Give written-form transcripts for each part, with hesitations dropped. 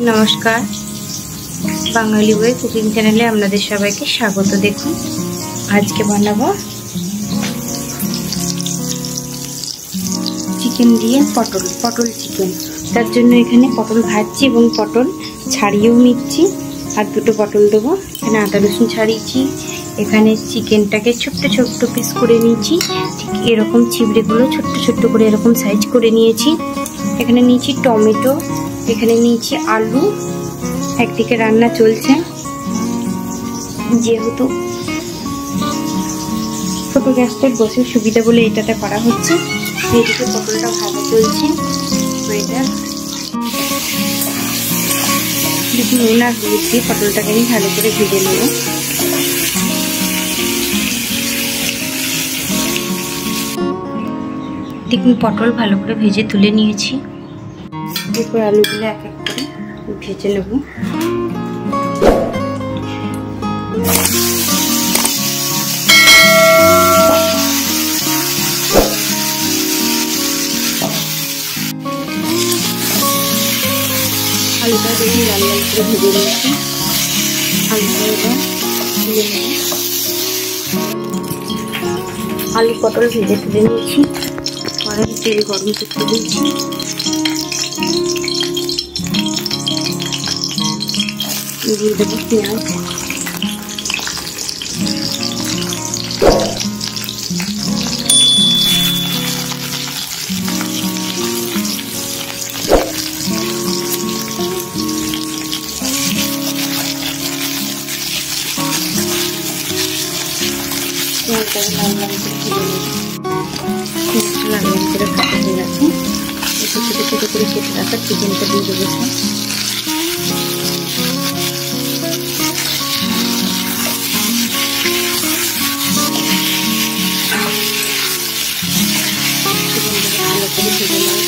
নমস্কার, বাঙালি way cooking চ্যানেলে আপনাদের সবাইকে স্বাগত। দেখুন আজকে বানাবো চিকেন দিয়ে পটল চিকেন। তার জন্য এখানে পটল ভাজছি এবং পটল ছাড়িয়েও নিচ্ছি। আর দুটো পটল দেবো। এখানে আদা রসুন ছাড়িয়েছি। এখানে চিকেনটাকে ছোট্ট ছোট্ট পিস করে নিয়েছি, ঠিক এরকম চিবড়েগুলো ছোট্ট ছোট্ট করে এরকম সাইজ করে নিয়েছি। এখানে নিয়েছি টমেটো, এখানে নিয়েছি আলু। একদিকে রান্না চলছে, যেহেতু ছোট গ্যাসটা বসে সুবিধা বলে এটাতে করা হচ্ছে। এদিকে পটলটা ভাজা চলছে। নুন আর হলুদ দিয়ে পটলটাকে আমি ভালো করে ভেজে নেব। দেখুন পটল ভালো করে ভেজে তুলে নিয়েছি। এরপর আলুগুলো এক এক করে ভেজে নেব। আলুটা দেখুন লাল লাল করে ভেজে নিয়েছি। আলুটা এবার তুলে নেব। আলু পটল ভেজে তুলে নিয়েছি। কড়াই তেল গরম করতে দিয়েছি। দিয়ে দেবো পেঁয়াজ। পেঁয়াজটাকে লাল লাল করে ভেজে নেব। লাল লাল করে ভাজা হয়ে গেছে। একটু ছোটো ছোটো করে কেটে রাখা চিকেনটা দিয়ে দেবো। ভালো করে ভেজে নেব।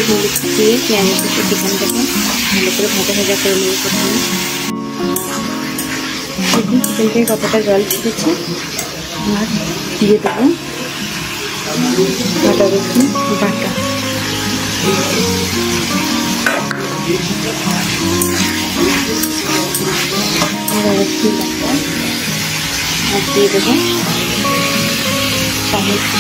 হলুদ দিয়ে পেঁয়াজের সাথে চিকেনটাকে ভালো করে ভাজা ভাজা করে নেব। প্রথমে দেখুন চিকেন থেকে কতটা জল ছেড়েছে। আর দিয়ে দেবো আদা রসুন বাটা। আদা রসুন বাটা আর দিয়ে দেবো টমেটো।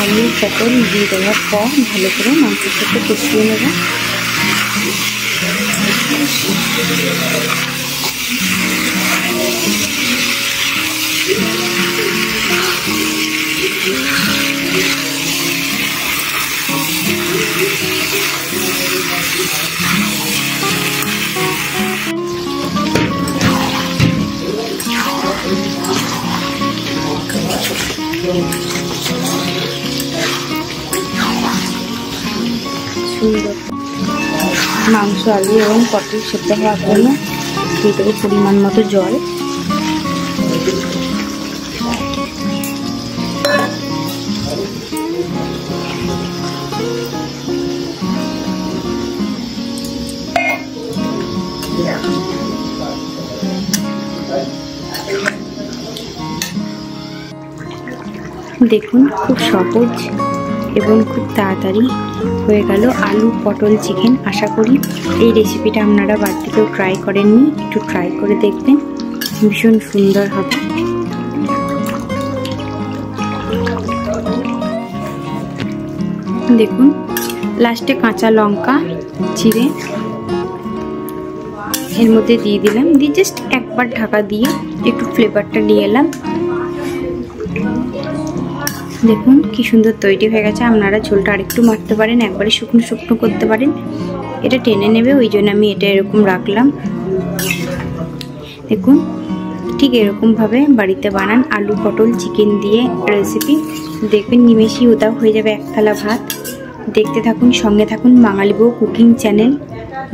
আলু পটল দিয়ে দেওয়ার পর ভালো করে মাংসের সাথে কষিয়ে নেব। সুন্দর মাংস আলু এবং পটল সেদ্ধ হওয়ার জন্য দিয়ে দেবো পরিমাণ মতো জল। দেখুন খুব সহজ এবং খুব তাড়াতাড়ি হয়ে গেল আলু পটল চিকেন। আশা করি এই রেসিপিটা আপনারা বাড়িতে কেউ ট্রাই করেননি, একটু ট্রাই করে দেখবেন, ভীষণ সুন্দর হবে। দেখুন লাস্টে কাঁচা লঙ্কা চিড়ে এর মধ্যে দিয়ে দিলাম। দিয়ে জাস্ট একবার ঢাকা দিয়ে একটু ফ্লেভারটা নিয়ে এলাম। দেখুন কি সুন্দর তৈরি হয়ে গেছে। আপনারা ঝোলটা আরেকটু মারতে পারেন, একবারে শুকনো শুকনো করতে পারেন। এটা টেনে নেবে, ওই জন্য আমি এটা এরকম রাখলাম। দেখুন ঠিক এরকমভাবে বাড়িতে বানান আলু পটল চিকেন দিয়ে রেসিপি। দেখবেন নিমেষেই উদাও হয়ে যাবে এক থালা ভাত। দেখতে থাকুন, সঙ্গে থাকুন বাঙালি বউ কুকিং চ্যানেল।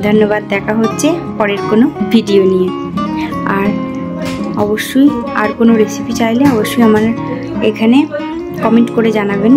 ধন্যবাদ। দেখা হচ্ছে পরের কোনো ভিডিও নিয়ে। আর অবশ্যই আর কোনো রেসিপি চাইলে অবশ্যই আমার এখানে কমেন্ট করে জানাবেন